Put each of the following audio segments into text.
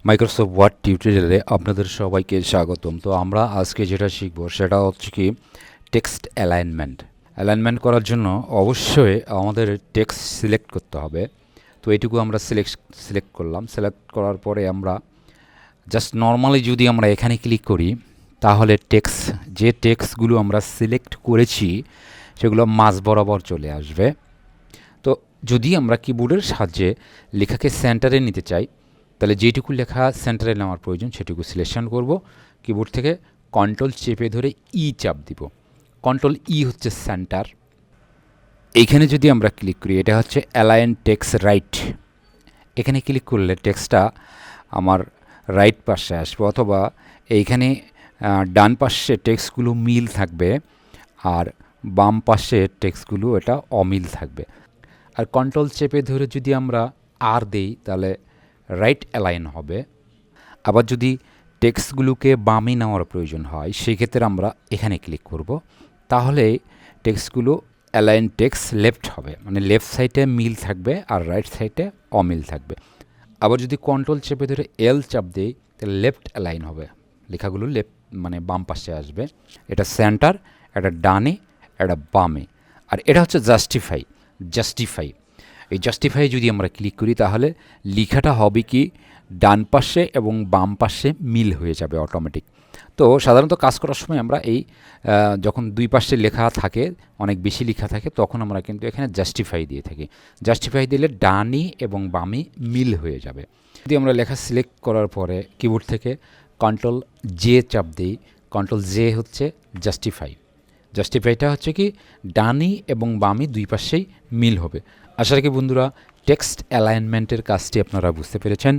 Microsoft word টিউটোরিয়ালে আপনাদের সবাইকে স্বাগতম। তো আমরা আজকে যেটা শিখব সেটা হচ্ছে কি টেক্সট অ্যালাইনমেন্ট করার জন্য অবশ্যই আমাদের টেক্সট সিলেক্ট করতে হবে। তো এইটুকু আমরা সিলেক্ট করলাম। সিলেক্ট করার পরে আমরা জাস্ট নর্মালি যদি আমরা এখানে ক্লিক করি তাহলে যে টেক্সটগুলো আমরা সিলেক্ট করেছি সেগুলো মাঝ বরাবর চলে আসবে। তো যদি আমরা কিবোর্ডের সাহায্যে লেখাকে সেন্টারে নিতে চাই তাহলে যেটুকু লেখা সেন্টারে নেওয়ার প্রয়োজন সেটুকু সিলেকশন করব। কিবোর্ড থেকে কন্ট্রোল চেপে ধরে চাপ দিব। কন্ট্রোল হচ্ছে সেন্টার। এইখানে যদি আমরা ক্লিক করি এটা হচ্ছে অ্যালাইন টেক্সট রাইট। এখানে ক্লিক করলে টেক্সটটা আমার রাইট পাশে আসবে, অথবা এইখানে ডান পাশে টেক্সটগুলো মিল থাকবে আর বাম পাশে টেক্সটগুলো এটা অমিল থাকবে। আর কন্ট্রোল চেপে ধরে যদি আমরা দেই তাহলে রাইট অ্যালাইন হবে। আবার যদি টেক্সটগুলোকে বামে নেওয়ার প্রয়োজন হয় সেক্ষেত্রে আমরা এখানে ক্লিক করব, তাহলে টেক্সটগুলো অ্যালাইন টেক্সট লেফট হবে, মানে লেফট সাইডে মিল থাকবে আর রাইট সাইডে অমিল থাকবে। আবার যদি কন্ট্রোল চেপে ধরে চাপ দেই তাহলে লেফট অ্যালাইন হবে, লেখাগুলো মানে বাম পাশে আসবে। এটা সেন্টার, এটা ডানে, এটা বামে। আর এটা হচ্ছে জাস্টিফাই। এই জাস্টিফাই যদি আমরা ক্লিক করি তাহলে লেখাটা হবে কি ডান পাশে এবং বাম পাশে মিল হয়ে যাবে অটোমেটিক। তো সাধারণত কাজ করার সময় আমরা যখন দুই পাশে লেখা থাকে, অনেক বেশি লেখা থাকে, তখন আমরা কিন্তু এখানে জাস্টিফাই দিয়ে থাকি। জাস্টিফাই দিলে ডানি এবং বামে মিল হয়ে যাবে। যদি আমরা লেখা সিলেক্ট করার পরে কিবোর্ড থেকে কন্ট্রোল চাপ দিই, কন্ট্রোল হচ্ছে জাস্টিফাইটা হচ্ছে কি ডানি এবং বামে দুই পাশেই মিল হবে। আশা রাখি বন্ধুরা টেক্সট অ্যালাইনমেন্টের কাজটি আপনারা বুঝতে পেরেছেন।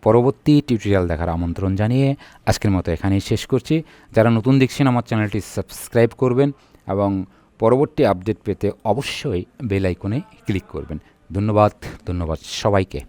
পরবর্তী টিউটোরিয়াল দেখার আমন্ত্রণ জানিয়ে আজকের মতো এখানেই শেষ করছি। যারা নতুন দেখছেন আমার চ্যানেলটি সাবস্ক্রাইব করবেন এবং পরবর্তী আপডেট পেতে অবশ্যই বেল আইকনে ক্লিক করবেন। ধন্যবাদ সবাইকে।